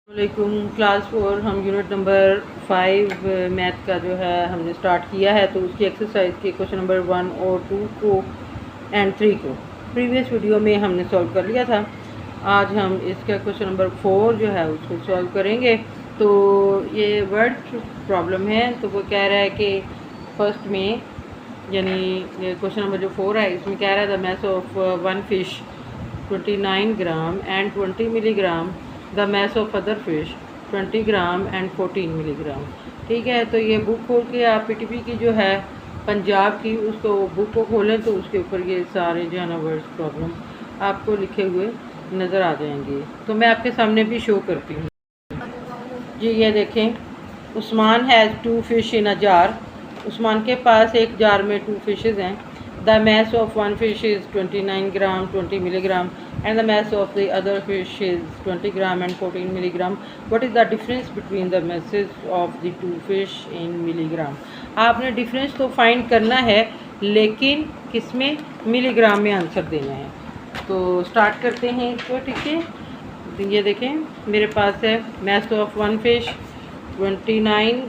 वालेकुम। क्लास 4 हम unit number 5 math का जो है हमने स्टार्ट किया है, तो उसकी एक्सरसाइज के क्वेश्चन नंबर 1 और 2 को एंड 3 को प्रीवियस वीडियो में हमने सॉल्व कर लिया था। आज हम इसका क्वेश्चन नंबर 4 जो है उसको सॉल्व करेंगे। तो ये वर्ड प्रॉब्लम है, तो वो कह रहा है कि फर्स्ट में यानी क्वेश्चन नंबर जो 4 है इसमें कह रहा है the mass of one fish 29 gram and 20 milligram, the mass of other fish 20 gram and 14 milligram. ठीक है, तो ये बुक खोल के आप पीटीपी की जो है पंजाब की उसको बुक को खोलें तो उसके ऊपर ये सारे जो है ना वर्ड्स प्रॉब्लम आपको लिखे हुए नज़र आ जाएंगे। तो मैं आपके सामने भी शो करती हूँ जी। ये देखें, Usman has 2 fish in a jar. Usman के पास एक जार में 2 फिशेज़ हैं। The mass of one fish is 29 gram 20 milligram and the mass of the other fish is 20 gram and 14 milligram. What is the difference between the masses of the two fish in milligram? आपने difference तो find करना है, लेकिन किसमें? Milligram में answer देना है। तो स्टार्ट करते हैं इसको। ठीक है, तो ये देखें मेरे पास है mass of one fish 29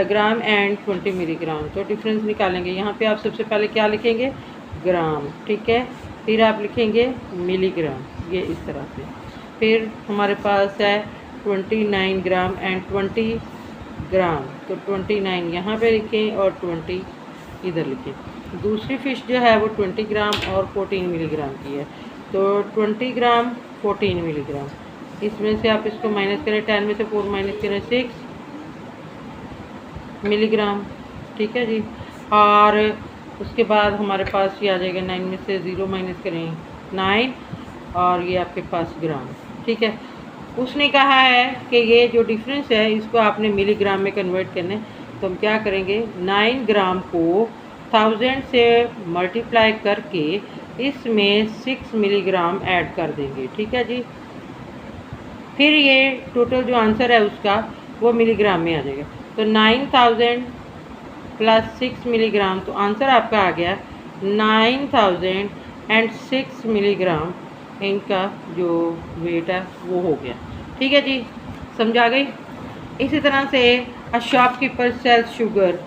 gram and 20 milligram. तो डिफरेंस निकालेंगे। यहाँ पे आप सबसे पहले क्या लिखेंगे? ग्राम। ठीक है, फिर आप लिखेंगे मिलीग्राम, ये इस तरह से। फिर हमारे पास है 29 ग्राम एंड 20 ग्राम, तो 29 यहाँ पे लिखें और 20 इधर लिखें। दूसरी फ़िश जो है वो 20 ग्राम और 14 मिलीग्राम की है, तो 20 ग्राम 14 मिलीग्राम। इसमें से आप इसको माइनस करें, 10 में से 4 माइनस करें 6 मिलीग्राम। ठीक है जी, और उसके बाद हमारे पास ये आ जाएगा 9 में से 0 माइनस करें 9, और ये आपके पास ग्राम। ठीक है, उसने कहा है कि ये जो डिफरेंस है इसको आपने मिलीग्राम में कन्वर्ट करना है। तो हम क्या करेंगे? 9 ग्राम को 1000 से मल्टीप्लाई करके इसमें 6 मिलीग्राम ऐड कर देंगे। ठीक है जी, फिर ये टोटल जो आंसर है उसका वो मिलीग्राम में आ जाएगा। तो 9000 प्लस 6 मिलीग्राम, तो आंसर आपका आ गया 9006 मिलीग्राम। इनका जो वेट है वो हो गया। ठीक है जी, समझ आ गई। इसी तरह से अ शॉपकीपर सेल्स शुगर,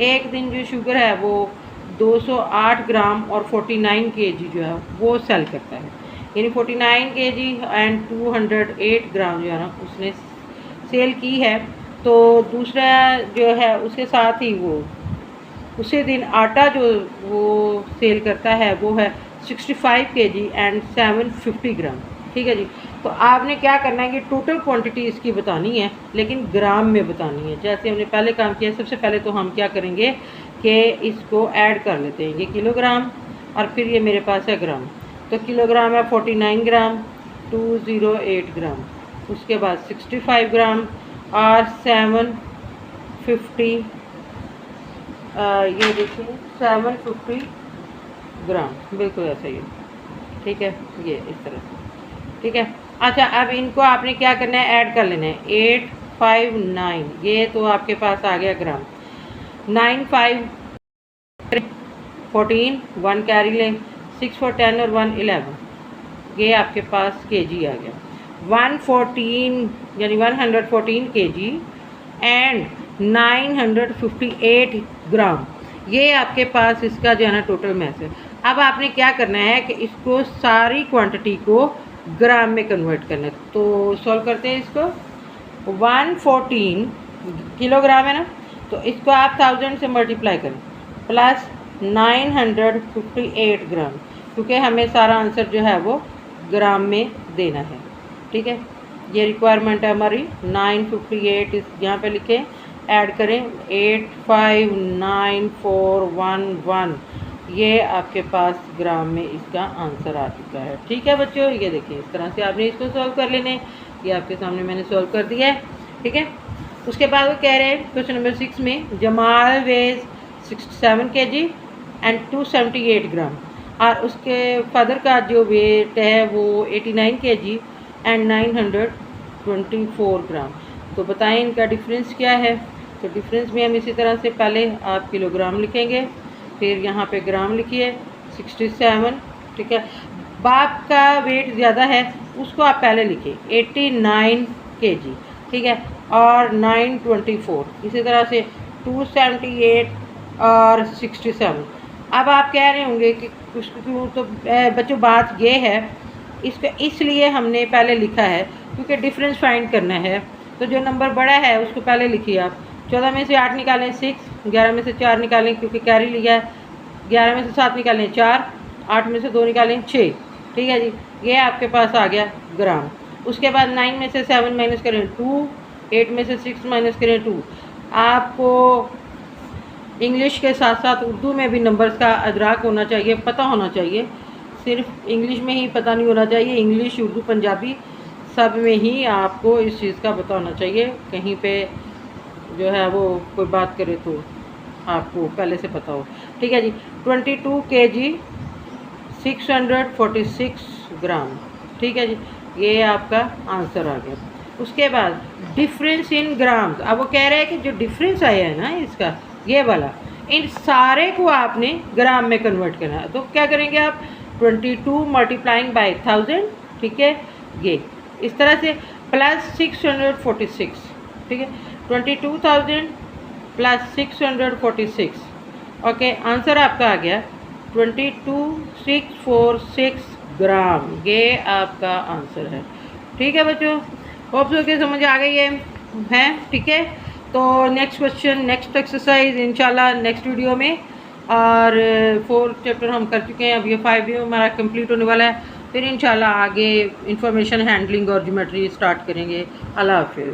एक दिन जो शुगर है वो 208 ग्राम और 49 केजी जो है वो सेल करता है। यानी 49 केजी एंड 208 ग्राम जो है ना उसने सेल की है। तो दूसरा जो है उसके साथ ही वो उसी दिन आटा जो वो सेल करता है वो है 65 केजी एंड 750 ग्राम। ठीक है जी, तो आपने क्या करना है कि टोटल क्वांटिटी इसकी बतानी है, लेकिन ग्राम में बतानी है। जैसे हमने पहले काम किया, सबसे पहले तो हम क्या करेंगे कि इसको ऐड कर लेते हैं। ये किलोग्राम और फिर ये मेरे पास है ग्राम। तो किलोग्राम है 49 ग्राम 208 ग्राम, उसके बाद 65 ग्राम और 750 ये देखिए 750 ग्राम, बिल्कुल ऐसा ही है। ठीक है, ये इस तरह से। ठीक है, अच्छा अब इनको आपने क्या करना है? ऐड कर लेना है। 859, ये तो आपके पास आ गया ग्राम। 95 14 1 कैरी लें, 6 for 10 और 1 11, ये आपके पास केजी आ गया। 114 यानी 114 केजी एंड 958 ग्राम, ये आपके पास इसका जो है ना टोटल मैस है। अब आपने क्या करना है कि इसको सारी क्वांटिटी को ग्राम में कन्वर्ट करना है। तो सॉल्व करते हैं इसको। 114 किलोग्राम है ना, तो इसको आप 1000 से मल्टीप्लाई करें प्लस 958 ग्राम, क्योंकि हमें सारा आंसर जो है वो ग्राम में देना है। ठीक है, ये रिक्वायरमेंट है हमारी। 958 इस यहाँ पे लिखें, ऐड करें 859411, ये आपके पास ग्राम में इसका आंसर आ चुका है। ठीक है बच्चों, ये देखिए इस तरह से आपने इसको सॉल्व कर लेने। ये आपके सामने मैंने सॉल्व कर दिया है। ठीक है, उसके बाद वो कह रहे हैं क्वेश्चन नंबर 6 में जमाल वेज 67 केजी एंड 278 ग्राम, और उसके फादर का जो वेट है वो 89 केजी एंड 924 ग्राम। तो बताएं इनका डिफरेंस क्या है? तो डिफरेंस में हम इसी तरह से पहले आप किलोग्राम लिखेंगे, फिर यहाँ पे ग्राम लिखिए 67। ठीक है, बाप का वेट ज़्यादा है उसको आप पहले लिखिए 89 kg, ठीक है। और 924 इसी तरह से 278 और 67। अब आप कह रहे होंगे कि कुछ क्यों, तो बच्चों बात ये है, इसका इसलिए हमने पहले लिखा है क्योंकि डिफरेंस फाइंड करना है। तो जो नंबर बड़ा है उसको पहले लिखिए आप। 14 में से 8 निकालें 6, 11 में से 4 निकालें क्योंकि कैरी लिया है, 11 में से 7 निकालें 4, 8 में से 2 निकालें 6, ठीक है जी। ये आपके पास आ गया ग्राम। उसके बाद 9 में से 7 माइनस करें 2, 8 में से 6 माइनस करें 2। आपको इंग्लिश के साथ साथ उर्दू में भी नंबर्स का अदराक होना चाहिए, पता होना चाहिए। सिर्फ इंग्लिश में ही पता नहीं होना चाहिए, इंग्लिश उर्दू पंजाबी सब में ही आपको इस चीज़ का पता होना चाहिए। कहीं पे जो है वो कोई बात करे तो आपको पहले से पता हो, ठीक है जी। 22 kg 646 ग्राम, ठीक है जी। ये आपका आंसर आ गया। उसके बाद डिफरेंस इन ग्राम्स। अब वो कह रहे हैं कि जो डिफरेंस आया है ना इसका, ये वाला, इन सारे को आपने ग्राम में कन्वर्ट करना है। तो क्या करेंगे आप, 22 मल्टीप्लाइंग बाई 1000, ठीक है, ये इस तरह से प्लस 646, ठीक है। 22,000 प्लस 646, ओके। आंसर आपका आ गया 22,646 ग्राम। ये आपका आंसर है, ठीक है बच्चों। होप सो के समझ आ गई है, ठीक है। तो नेक्स्ट क्वेश्चन, नेक्स्ट एक्सरसाइज इंशाल्लाह नेक्स्ट वीडियो में। और 4 चैप्टर हम कर चुके हैं, अब ये 5 भी हमारा कंप्लीट होने वाला है। फिर इंशाल्लाह आगे इंफॉर्मेशन हैंडलिंग और ज्योमेट्री स्टार्ट करेंगे। अल्लाह हाफिज़।